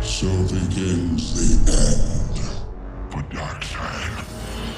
So begins the end for Darkseid.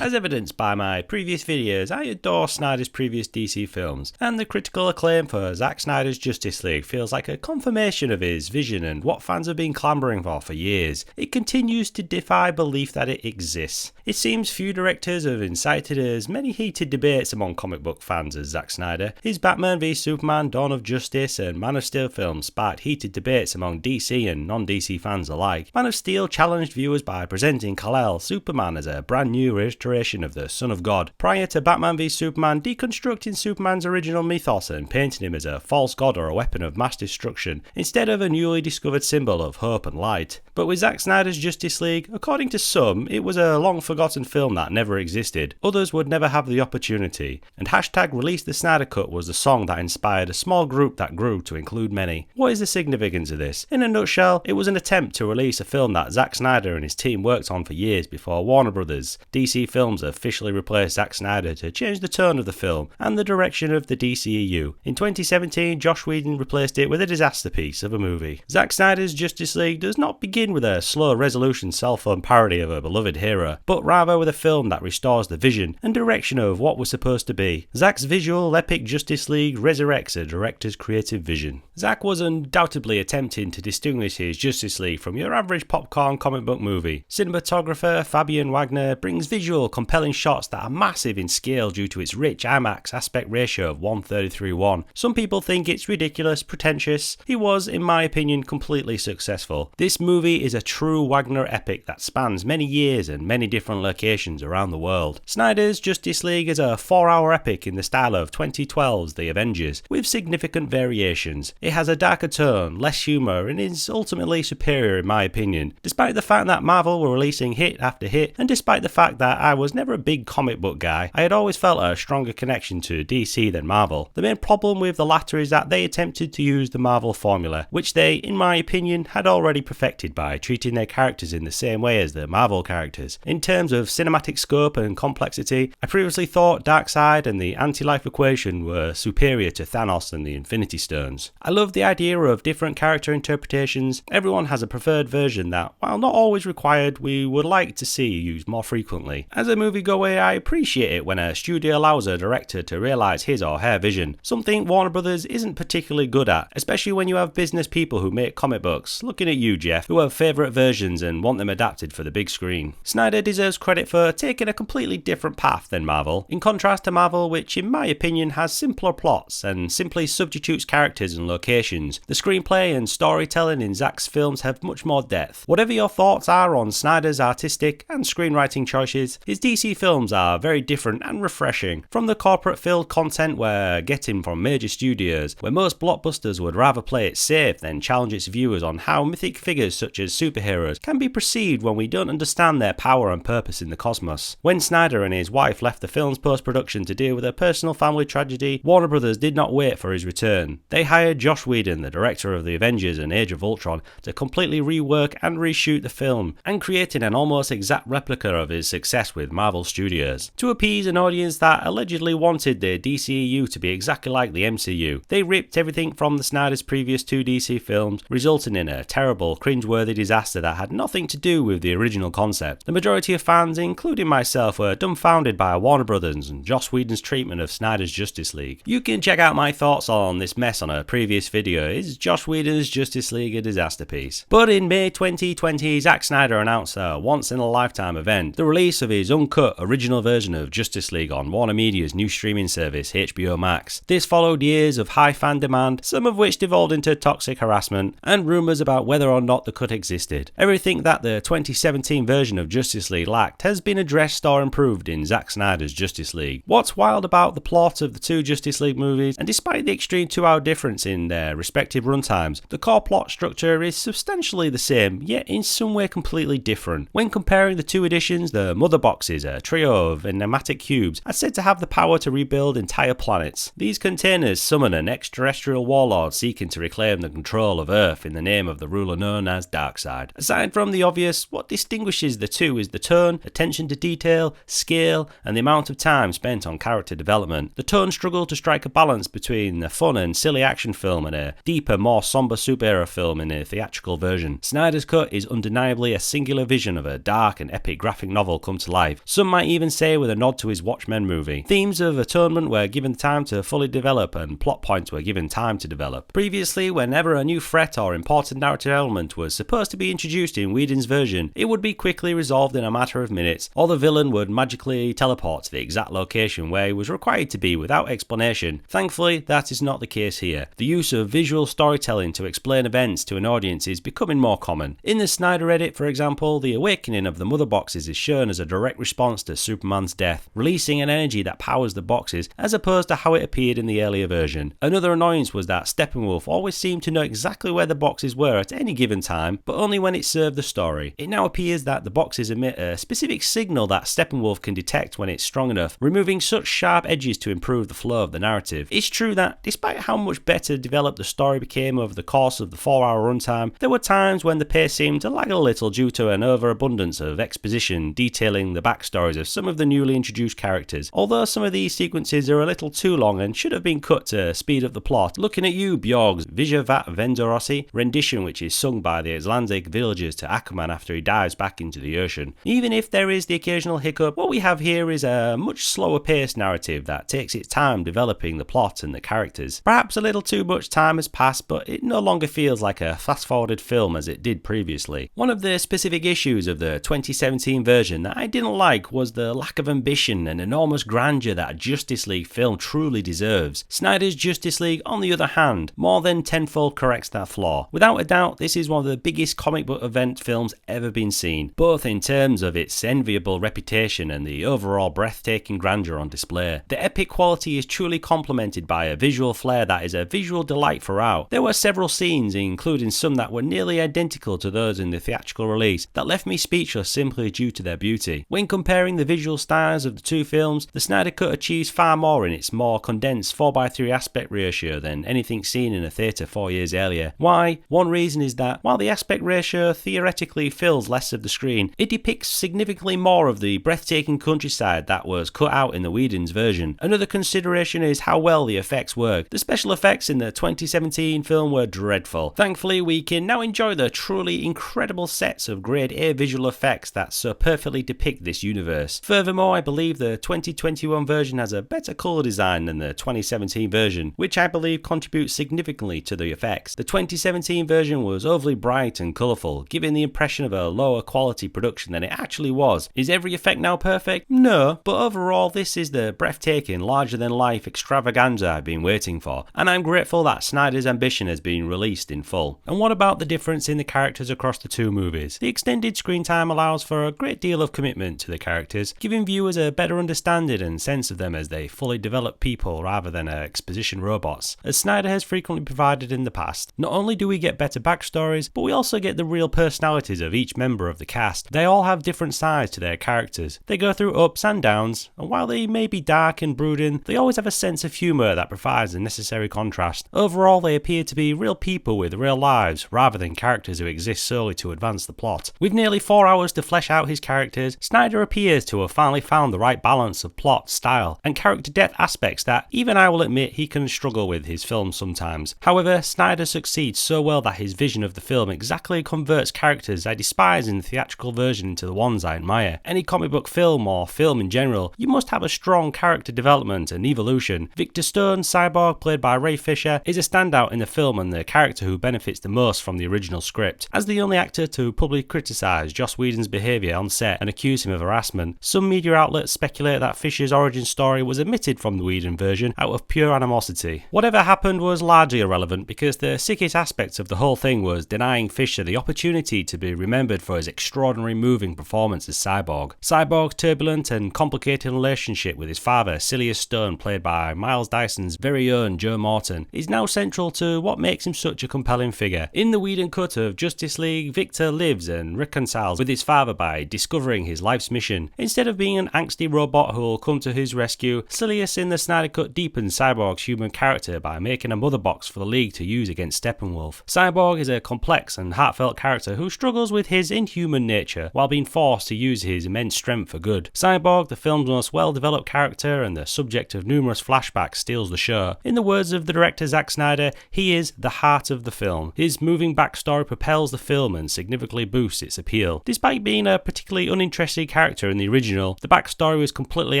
As evidenced by my previous videos, I adore Snyder's previous DC films, and the critical acclaim for Zack Snyder's Justice League feels like a confirmation of his vision and what fans have been clamouring for years. It continues to defy belief that it exists. It seems few directors have incited as many heated debates among comic book fans as Zack Snyder. His Batman v Superman, Dawn of Justice and Man of Steel films sparked heated debates among DC and non-DC fans alike. Man of Steel challenged viewers by presenting Kal-El, Superman, as a brand new reiteration of the Son of God, prior to Batman v Superman deconstructing Superman's original mythos and painting him as a false god or a weapon of mass destruction, instead of a newly discovered symbol of hope and light. But with Zack Snyder's Justice League, according to some, it was a long-forgotten film that never existed. Others would never have the opportunity, and hashtag Release the Snyder Cut was the song that inspired a small group that grew to include many. What is the significance of this? In a nutshell, it was an attempt to release a film that Zack Snyder and his team worked on for years before Warner Brothers. DC Films officially replaced Zack Snyder to change the tone of the film and the direction of the DCEU. In 2017, Joss Whedon replaced it with a disaster piece of a movie. Zack Snyder's Justice League does not begin with a slow resolution cell-phone parody of a beloved hero, but rather with a film that restores the vision and direction of what was supposed to be. Zack's visual epic Justice League resurrects a director's creative vision. Zack was undoubtedly attempting to distinguish his Justice League from your average popcorn comic book movie. Cinematographer Fabian Wagner brings visual compelling shots that are massive in scale due to its rich IMAX aspect ratio of 1:33:1. Some people think it's ridiculous, pretentious. He was, in my opinion, completely successful. This movie is a true Wagner epic that spans many years and many different locations around the world. Snyder's Justice League is a 4-hour epic in the style of 2012's The Avengers, with significant variations. It has a darker tone, less humour, and is ultimately superior in my opinion, despite the fact that Marvel were releasing hit after hit, and despite the fact that I was never a big comic book guy. I had always felt a stronger connection to DC than Marvel. The main problem with the latter is that they attempted to use the Marvel formula, which they, in my opinion, had already perfected by treating their characters in the same way as the Marvel characters. In terms of cinematic scope and complexity, I previously thought Darkseid and the Anti-Life Equation were superior to Thanos and the Infinity Stones. I love the idea of different character interpretations. Everyone has a preferred version that, while not always required, we would like to see used more frequently. As a moviegoer, I appreciate it when a studio allows a director to realise his or her vision, something Warner Brothers isn't particularly good at, especially when you have business people who make comic books, looking at you Jeff, who have favourite versions and want them adapted for the big screen. Snyder deserves credit for taking a completely different path than Marvel, in contrast to Marvel, which in my opinion has simpler plots and simply substitutes characters and locations. The screenplay and storytelling in Zack's films have much more depth. Whatever your thoughts are on Snyder's artistic and screenwriting choices, his DC films are very different and refreshing. From the corporate-filled content we're getting from major studios, where most blockbusters would rather play it safe than challenge its viewers on how mythic figures such as superheroes can be perceived when we don't understand their power and purpose in the cosmos. When Snyder and his wife left the film's post-production to deal with a personal family tragedy, Warner Brothers did not wait for his return. They hired Joss Whedon, the director of The Avengers and Age of Ultron, to completely rework and reshoot the film, and creating an almost exact replica of his success with Marvel Studios. To appease an audience that allegedly wanted the DCEU to be exactly like the MCU, they ripped everything from the Snyder's previous 2 DC films, resulting in a terrible, cringeworthy disaster that had nothing to do with the original concept. The majority of fans, including myself, were dumbfounded by Warner Brothers and Joss Whedon's treatment of Snyder's Justice League. You can check out my thoughts on this mess on a previous video. Is Joss Whedon's Justice League a disaster piece? But in May 2020, Zack Snyder announced a once-in-a-lifetime event, the release of his uncut original version of Justice League on Warner Media's new streaming service, HBO Max. This followed years of high fan demand, some of which devolved into toxic harassment, and rumours about whether or not the cut existed. Everything that the 2017 version of Justice League lacked has been addressed or improved in Zack Snyder's Justice League. What's wild about the plot of the 2 Justice League movies, and despite the extreme 2-hour difference in their respective runtimes, the core plot structure is substantially the same, yet in some way completely different. When comparing the 2 editions, the Mother Box boxes, a trio of enigmatic cubes, are said to have the power to rebuild entire planets. These containers summon an extraterrestrial warlord seeking to reclaim the control of Earth in the name of the ruler known as Darkseid. Aside from the obvious, what distinguishes the two is the tone, attention to detail, scale, and the amount of time spent on character development. The tone struggled to strike a balance between a fun and silly action film and a deeper, more somber superhero film in a theatrical version. Snyder's cut is undeniably a singular vision of a dark and epic graphic novel come to life. Some might even say with a nod to his Watchmen movie. Themes of atonement were given time to fully develop and plot points were given time to develop. Previously, whenever a new threat or important narrative element was supposed to be introduced in Whedon's version, it would be quickly resolved in a matter of minutes, or the villain would magically teleport to the exact location where he was required to be without explanation. Thankfully, that is not the case here. The use of visual storytelling to explain events to an audience is becoming more common. In the Snyder edit, for example, the awakening of the mother boxes is shown as a direct response to Superman's death, releasing an energy that powers the boxes as opposed to how it appeared in the earlier version. Another annoyance was that Steppenwolf always seemed to know exactly where the boxes were at any given time, but only when it served the story. It now appears that the boxes emit a specific signal that Steppenwolf can detect when it's strong enough, removing such sharp edges to improve the flow of the narrative. It's true that, despite how much better developed the story became over the course of the 4-hour runtime, there were times when the pace seemed to lag a little due to an overabundance of exposition detailing the backstories of some of the newly introduced characters. Although some of these sequences are a little too long and should have been cut to speed up the plot, looking at you, Bjorg's Vijavat Vendorosi rendition, which is sung by the Icelandic villagers to Aquaman after he dives back into the ocean. Even if there is the occasional hiccup, what we have here is a much slower paced narrative that takes its time developing the plot and the characters. Perhaps a little too much time has passed, but it no longer feels like a fast-forwarded film as it did previously. One of the specific issues of the 2017 version that I didn't like was the lack of ambition and enormous grandeur that a Justice League film truly deserves. Snyder's Justice League, on the other hand, more than tenfold corrects that flaw. Without a doubt, this is one of the biggest comic book event films ever been seen, both in terms of its enviable reputation and the overall breathtaking grandeur on display. The epic quality is truly complemented by a visual flair that is a visual delight throughout. There were several scenes, including some that were nearly identical to those in the theatrical release, that left me speechless simply due to their beauty. When comparing the visual styles of the two films, the Snyder Cut achieves far more in its more condensed 4:3 aspect ratio than anything seen in a theatre 4 years earlier. Why? One reason is that, while the aspect ratio theoretically fills less of the screen, it depicts significantly more of the breathtaking countryside that was cut out in the Whedon's version. Another consideration is how well the effects work. The special effects in the 2017 film were dreadful. Thankfully, we can now enjoy the truly incredible sets of grade A visual effects that so perfectly depict this universe. Furthermore, I believe the 2021 version has a better colour design than the 2017 version, which I believe contributes significantly to the effects. The 2017 version was overly bright and colourful, giving the impression of a lower quality production than it actually was. Is every effect now perfect? No, but overall this is the breathtaking, larger than life extravaganza I've been waiting for, and I'm grateful that Snyder's ambition has been released in full. And what about the difference in the characters across the two movies? The extended screen time allows for a great deal of commitment to the characters, giving viewers a better understanding and sense of them as they fully develop people rather than exposition robots, as Snyder has frequently provided in the past. Not only do we get better backstories, but we also get the real personalities of each member of the cast. They all have different sides to their characters. They go through ups and downs, and while they may be dark and brooding, they always have a sense of humour that provides a necessary contrast. Overall, they appear to be real people with real lives, rather than characters who exist solely to advance the plot. With nearly 4 hours to flesh out his characters, Snyder appears to have finally found the right balance of plot, style, and character depth aspects that even I will admit he can struggle with his films sometimes. However, Snyder succeeds so well that his vision of the film exactly converts characters I despise in the theatrical version into the ones I admire. Any comic book film, or film in general, you must have a strong character development and evolution. Victor Stone, Cyborg, played by Ray Fisher, is a standout in the film and the character who benefits the most from the original script. As the only actor to publicly criticise Joss Whedon's behaviour on set and accuse him of harassment, some media outlets speculate that Fisher's origin story was omitted from the Whedon version out of pure animosity. Whatever happened was largely irrelevant, because the sickest aspect of the whole thing was denying Fisher the opportunity to be remembered for his extraordinary moving performance as Cyborg. Cyborg's turbulent and complicated relationship with his father, Silius Stone, played by Miles Dyson's very own Joe Morton, is now central to what makes him such a compelling figure. In the Whedon cut of Justice League, Victor lives and reconciles with his father by discovering his life's this mission. Instead of being an angsty robot who will come to his rescue, Silius in the Snyder Cut deepens Cyborg's human character by making a mother box for the League to use against Steppenwolf. Cyborg is a complex and heartfelt character who struggles with his inhuman nature while being forced to use his immense strength for good. Cyborg, the film's most well-developed character and the subject of numerous flashbacks, steals the show. In the words of the director Zack Snyder, he is the heart of the film. His moving backstory propels the film and significantly boosts its appeal. Despite being a particularly uninteresting character in the original, the backstory was completely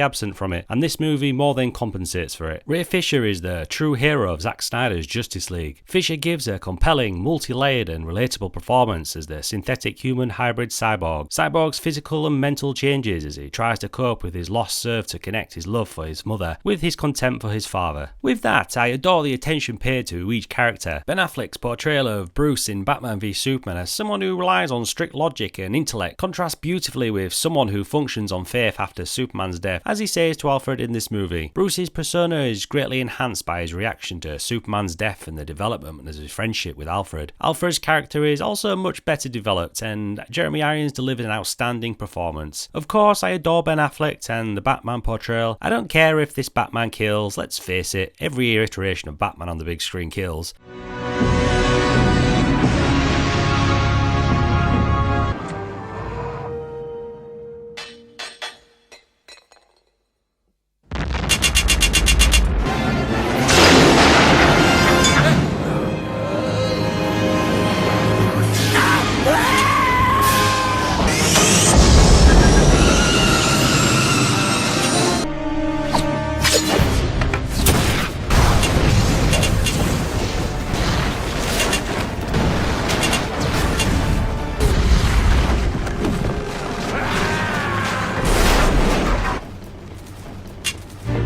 absent from it, and this movie more than compensates for it. Ray Fisher is the true hero of Zack Snyder's Justice League. Fisher gives a compelling, multi-layered and relatable performance as the synthetic human hybrid Cyborg. Cyborg's physical and mental changes as he tries to cope with his loss serve to connect his love for his mother with his contempt for his father. With that, I adore the attention paid to each character. Ben Affleck's portrayal of Bruce in Batman v Superman as someone who relies on strict logic and intellect contrasts beautifully with someone who functions on faith after Superman's death, as he says to Alfred in this movie. Bruce's persona is greatly enhanced by his reaction to Superman's death and the development of his friendship with Alfred. Alfred's character is also much better developed, and Jeremy Irons delivered an outstanding performance. Of course, I adore Ben Affleck and the Batman portrayal. I don't care if this Batman kills, let's face it, every iteration of Batman on the big screen kills.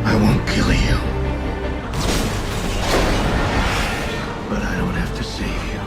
I won't kill you. But I don't have to save you.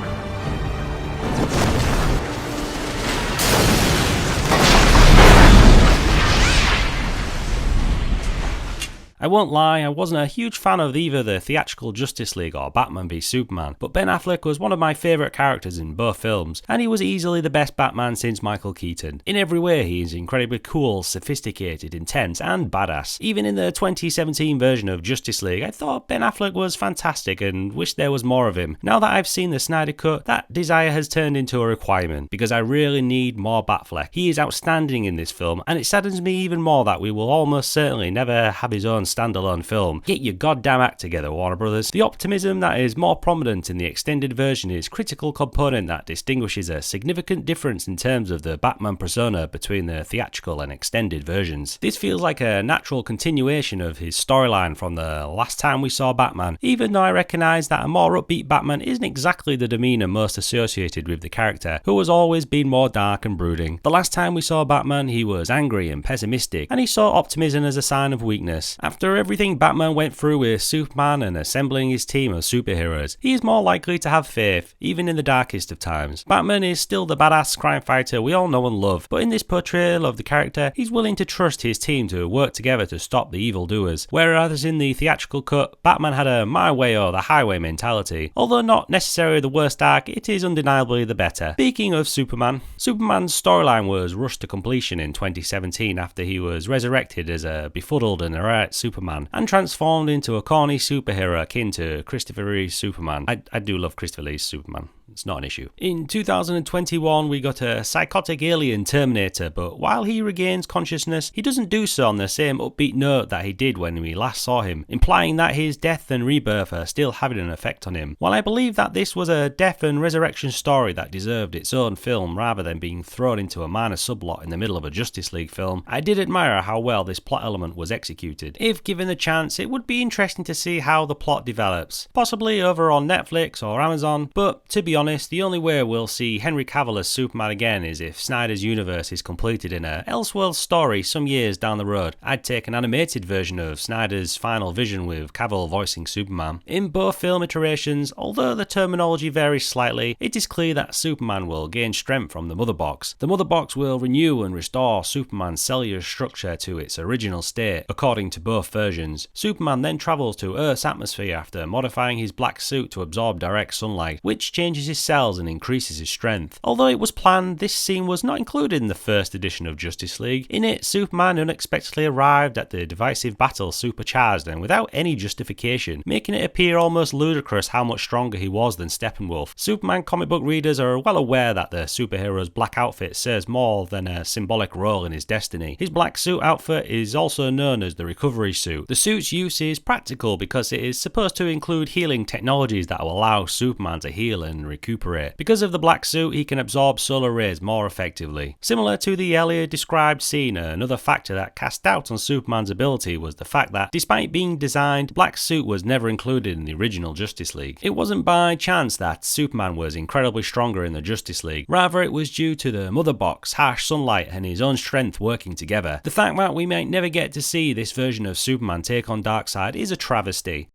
I won't lie, I wasn't a huge fan of either the theatrical Justice League or Batman v Superman, but Ben Affleck was one of my favourite characters in both films, and he was easily the best Batman since Michael Keaton. In every way, he is incredibly cool, sophisticated, intense, and badass. Even in the 2017 version of Justice League, I thought Ben Affleck was fantastic and wished there was more of him. Now that I've seen the Snyder Cut, that desire has turned into a requirement, because I really need more Batfleck. He is outstanding in this film, and it saddens me even more that we will almost certainly never have his own standalone film. Get your goddamn act together, Warner Brothers. The optimism that is more prominent in the extended version is a critical component that distinguishes a significant difference in terms of the Batman persona between the theatrical and extended versions. This feels like a natural continuation of his storyline from the last time we saw Batman, even though I recognise that a more upbeat Batman isn't exactly the demeanour most associated with the character, who has always been more dark and brooding. The last time we saw Batman, he was angry and pessimistic, and he saw optimism as a sign of weakness. After everything Batman went through with Superman and assembling his team of superheroes, he is more likely to have faith, even in the darkest of times. Batman is still the badass crime fighter we all know and love, but in this portrayal of the character, he's willing to trust his team to work together to stop the evildoers, whereas in the theatrical cut, Batman had a my way or the highway mentality. Although not necessarily the worst arc, it is undeniably the better. Speaking of Superman, Superman's storyline was rushed to completion in 2017 after he was resurrected as a befuddled and erratic Superman, and transformed into a corny superhero akin to Christopher Reeve's Superman. I do love Christopher Lee's Superman. It's not an issue. In 2021, we got a psychotic alien Terminator, but while he regains consciousness, he doesn't do so on the same upbeat note that he did when we last saw him, implying that his death and rebirth are still having an effect on him. While I believe that this was a death and resurrection story that deserved its own film rather than being thrown into a minor subplot in the middle of a Justice League film, I did admire how well this plot element was executed. If given the chance, it would be interesting to see how the plot develops, possibly over on Netflix or Amazon, but to be honest, the only way we'll see Henry Cavill as Superman again is if Snyder's universe is completed in a Elseworld story some years down the road. I'd take an animated version of Snyder's final vision with Cavill voicing Superman. In both film iterations, although the terminology varies slightly, it is clear that Superman will gain strength from the Mother Box. The Mother Box will renew and restore Superman's cellular structure to its original state, according to both versions. Superman then travels to Earth's atmosphere after modifying his black suit to absorb direct sunlight, which changes damages his cells and increases his strength. Although it was planned, this scene was not included in the first edition of Justice League. In it, Superman unexpectedly arrived at the divisive battle supercharged and without any justification, making it appear almost ludicrous how much stronger he was than Steppenwolf. Superman comic book readers are well aware that the superhero's black outfit serves more than a symbolic role in his destiny. His black suit outfit is also known as the recovery suit. The suit's use is practical because it is supposed to include healing technologies that will allow Superman to heal and recuperate. Because of the black suit, he can absorb solar rays more effectively. Similar to the earlier described scene, another factor that cast doubt on Superman's ability was the fact that, despite being designed, the black suit was never included in the original Justice League. It wasn't by chance that Superman was incredibly stronger in the Justice League, rather it was due to the mother box, harsh sunlight and his own strength working together. The fact that we might never get to see this version of Superman take on Darkseid is a travesty.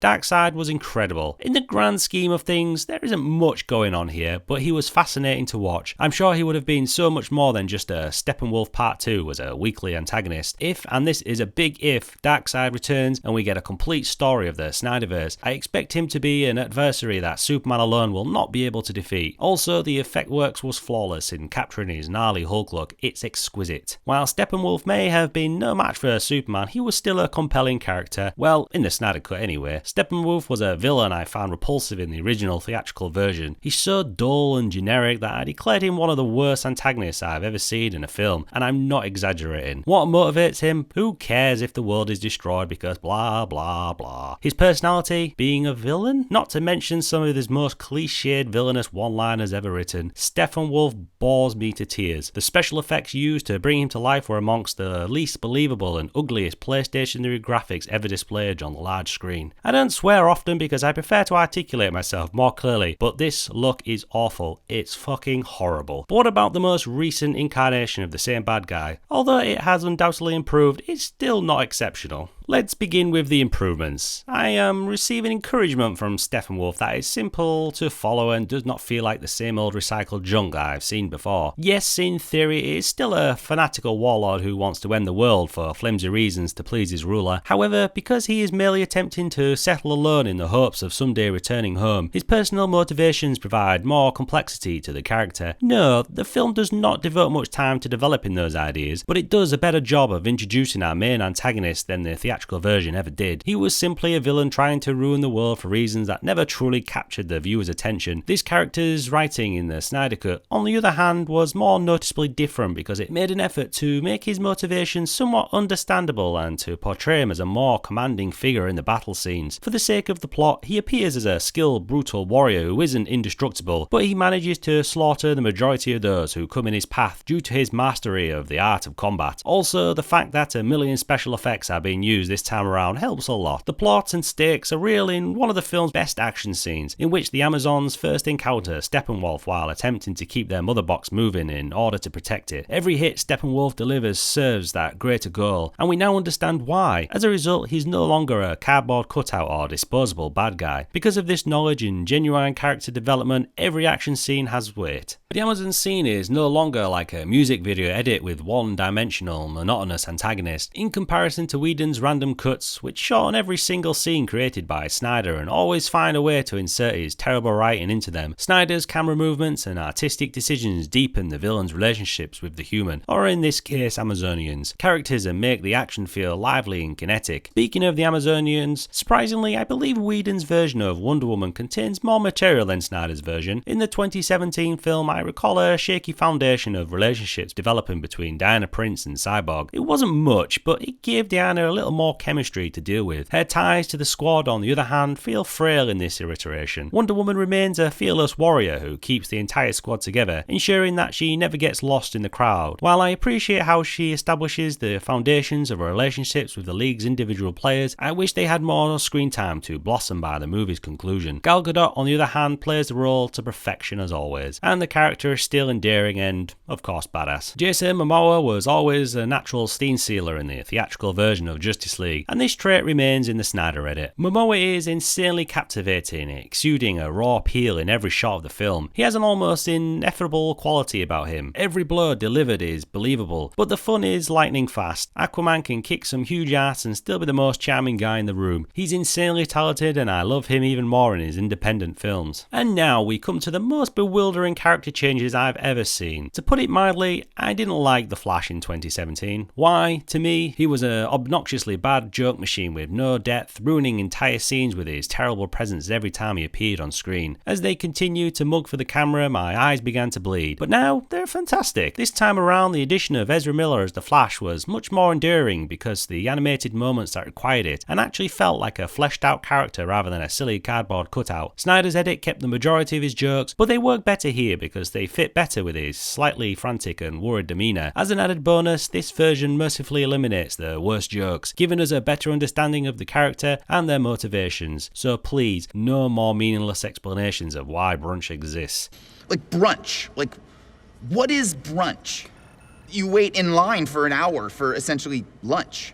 Darkseid was incredible. In the grand scheme of things, there isn't much going on here, but he was fascinating to watch. I'm sure he would have been so much more than just a Steppenwolf Part 2 as a weekly antagonist. If, and this is a big if, Darkseid returns and we get a complete story of the Snyderverse, I expect him to be an adversary that Superman alone will not be able to defeat. Also, the effect works was flawless in capturing his gnarly Hulk look. It's exquisite. While Steppenwolf may have been no match for Superman, he was still a compelling character. Well, in the Snyder Cut anyway. Steppenwolf was a villain I found repulsive in the original theatrical version. He's so dull and generic that I declared him one of the worst antagonists I've ever seen in a film, and I'm not exaggerating. What motivates him? Who cares if the world is destroyed because blah blah blah. His personality? Being a villain? Not to mention some of his most cliched villainous one-liners ever written. Steppenwolf bores me to tears. The special effects used to bring him to life were amongst the least believable and ugliest PlayStation graphics ever displayed on the large screen. I don't swear often because I prefer to articulate myself more clearly, but this look is awful. It's fucking horrible. But what about the most recent incarnation of the same bad guy? Although it has undoubtedly improved, it's still not exceptional. Let's begin with the improvements. I am receiving encouragement from Steppenwolf that is simple to follow and does not feel like the same old recycled junk I've seen before. Yes, in theory, it is still a fanatical warlord who wants to end the world for flimsy reasons to please his ruler. However, because he is merely attempting to settle alone in the hopes of someday returning home, his personal motivations provide more complexity to the character. No, the film does not devote much time to developing those ideas, but it does a better job of introducing our main antagonist than the theatrical version ever did. He was simply a villain trying to ruin the world for reasons that never truly captured the viewer's attention. This character's writing in the Snyder Cut, on the other hand, was more noticeably different because it made an effort to make his motivations somewhat understandable and to portray him as a more commanding figure in the battle scenes. For the sake of the plot, he appears as a skilled, brutal warrior who isn't indestructible, but he manages to slaughter the majority of those who come in his path due to his mastery of the art of combat. Also, the fact that a million special effects are being used this time around helps a lot. The plot and stakes are real in one of the film's best action scenes, in which the Amazons first encounter Steppenwolf while attempting to keep their mother box moving in order to protect it. Every hit Steppenwolf delivers serves that greater goal, and we now understand why. As a result, he's no longer a cardboard cutout or disposable bad guy. Because of this knowledge and genuine character development, every action scene has weight. The Amazon scene is no longer like a music video edit with one-dimensional, monotonous antagonist. In comparison to Whedon's random cuts which shorten every single scene created by Snyder and always find a way to insert his terrible writing into them. Snyder's camera movements and artistic decisions deepen the villain's relationships with the human, or in this case Amazonians, characters and make the action feel lively and kinetic. Speaking of the Amazonians, surprisingly I believe Whedon's version of Wonder Woman contains more material than Snyder's version. In the 2017 film I recall a shaky foundation of relationships developing between Diana Prince and Cyborg. It wasn't much, but it gave Diana a little more chemistry to deal with. Her ties to the squad, on the other hand, feel frail in this iteration. Wonder Woman remains a fearless warrior who keeps the entire squad together, ensuring that she never gets lost in the crowd. While I appreciate how she establishes the foundations of her relationships with the League's individual players, I wish they had more screen time to blossom by the movie's conclusion. Gal Gadot, on the other hand, plays the role to perfection as always, and the character is still endearing and, of course, badass. Jason Momoa was always a natural scene sealer in the theatrical version of Justice League, and this trait remains in the Snyder edit. Momoa is insanely captivating, exuding a raw appeal in every shot of the film. He has an almost ineffable quality about him. Every blow delivered is believable, but the fun is lightning fast. Aquaman can kick some huge ass and still be the most charming guy in the room. He's insanely talented and I love him even more in his independent films. And now we come to the most bewildering character changes I've ever seen. To put it mildly, I didn't like The Flash in 2017. Why? To me, he was an obnoxiously bad joke machine with no depth, ruining entire scenes with his terrible presence every time he appeared on screen. As they continued to mug for the camera, my eyes began to bleed. But now, they're fantastic. This time around, the addition of Ezra Miller as the Flash was much more enduring because the animated moments that required it, and actually felt like a fleshed out character rather than a silly cardboard cutout. Snyder's edit kept the majority of his jokes, but they work better here because they fit better with his slightly frantic and worried demeanour. As an added bonus, this version mercifully eliminates the worst jokes, giving us a better understanding of the character and their motivations. So please, no more meaningless explanations of why brunch exists. Like brunch. Like, what is brunch? You wait in line for an hour for essentially lunch.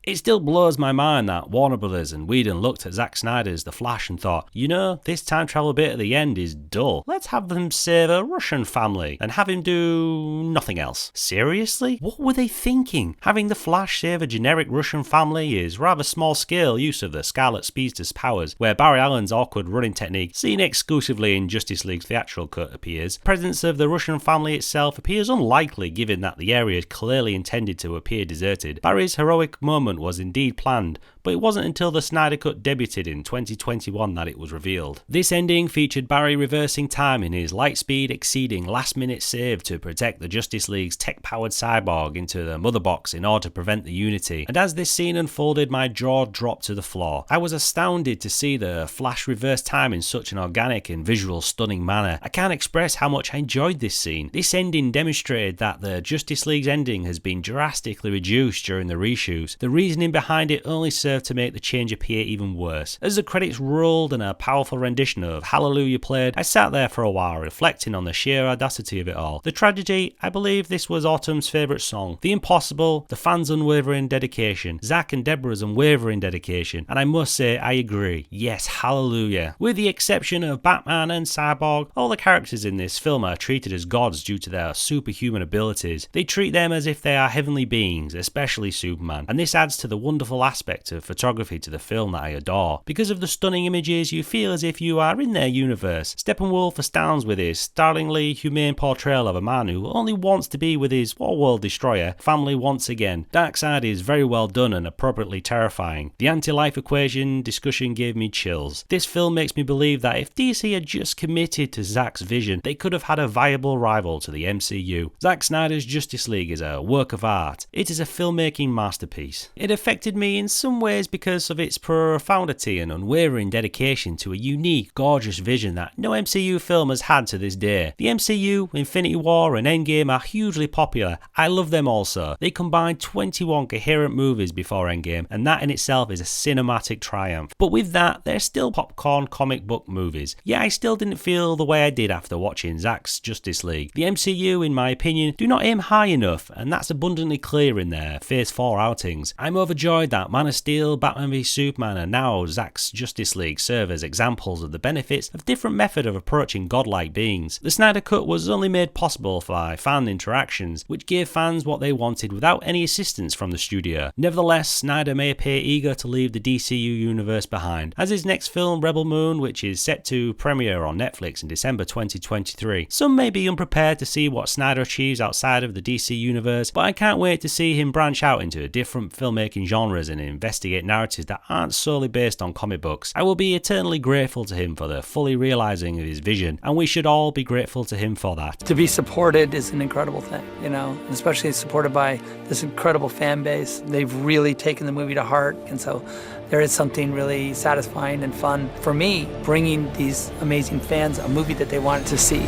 It still blows my mind that Warner Brothers and Whedon looked at Zack Snyder's The Flash and thought, you know, this time travel bit at the end is dull. Let's have them save a Russian family and have him do nothing else. Seriously? What were they thinking? Having the Flash save a generic Russian family is rather small scale use of the Scarlet Speedster's powers, where Barry Allen's awkward running technique, seen exclusively in Justice League's theatrical cut, appears. Presence of the Russian family itself appears unlikely given that the area is clearly intended to appear deserted. Barry's heroic moment was indeed planned, but it wasn't until the Snyder Cut debuted in 2021 that it was revealed. This ending featured Barry reversing time in his light speed exceeding last minute save to protect the Justice League's tech-powered Cyborg into the mother box in order to prevent the Unity, and as this scene unfolded my jaw dropped to the floor. I was astounded to see the Flash reverse time in such an organic and visual stunning manner. I can't express how much I enjoyed this scene. This ending demonstrated that the Justice League's ending has been drastically reduced during the reshoots. The reasoning behind it only served to make the change appear even worse. As the credits rolled and a powerful rendition of Hallelujah played, I sat there for a while reflecting on the sheer audacity of it all. The tragedy, I believe this was Autumn's favourite song. The impossible, the fans' unwavering dedication, Zack and Deborah's unwavering dedication, and I must say I agree. Yes, hallelujah. With the exception of Batman and Cyborg, all the characters in this film are treated as gods due to their superhuman abilities. They treat them as if they are heavenly beings, especially Superman, and this adds to the wonderful aspect of photography to the film that I adore. Because of the stunning images, you feel as if you are in their universe. Steppenwolf astounds with his startlingly humane portrayal of a man who only wants to be with his war-world destroyer family once again. Darkseid is very well done and appropriately terrifying. The anti-life equation discussion gave me chills. This film makes me believe that if DC had just committed to Zack's vision, they could have had a viable rival to the MCU. Zack Snyder's Justice League is a work of art. It is a filmmaking masterpiece. It affected me in some ways because of its profundity and unwavering dedication to a unique, gorgeous vision that no MCU film has had to this day. The MCU, Infinity War and Endgame are hugely popular. I love them also. They combined 21 coherent movies before Endgame, and that in itself is a cinematic triumph. But with that, they're still popcorn comic book movies. Yet I still didn't feel the way I did after watching Zack's Justice League. The MCU, in my opinion, do not aim high enough, and that's abundantly clear in their Phase 4 outings. I I'm overjoyed that Man of Steel, Batman v Superman and now Zack's Justice League serve as examples of the benefits of different method of approaching godlike beings. The Snyder Cut was only made possible by fan interactions, which gave fans what they wanted without any assistance from the studio. Nevertheless, Snyder may appear eager to leave the DCU universe behind, as his next film, Rebel Moon, which is set to premiere on Netflix in December 2023. Some may be unprepared to see what Snyder achieves outside of the DC universe, but I can't wait to see him branch out into different filmmaking genres and investigate narratives that aren't solely based on comic books. I will be eternally grateful to him for the fully realizing of his vision, and we should all be grateful to him for that. To be supported is an incredible thing, you know, especially supported by this incredible fan base. They've really taken the movie to heart, and so there is something really satisfying and fun for me bringing these amazing fans a movie that they wanted to see.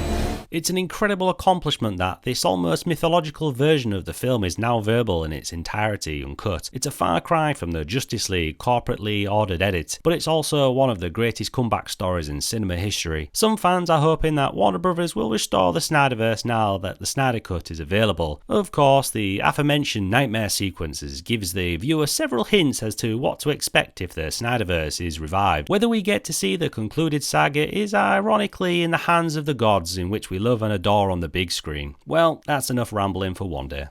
It's an incredible accomplishment that this almost mythological version of the film is now available in its entirety uncut. It's a far cry from the Justice League corporately ordered edit, but it's also one of the greatest comeback stories in cinema history. Some fans are hoping that Warner Brothers will restore the Snyderverse now that the Snyder Cut is available. Of course, the aforementioned nightmare sequences gives the viewer several hints as to what to expect if the Snyderverse is revived. Whether we get to see the concluded saga is ironically in the hands of the gods in which we love and adore on the big screen. Well, that's enough rambling for one day.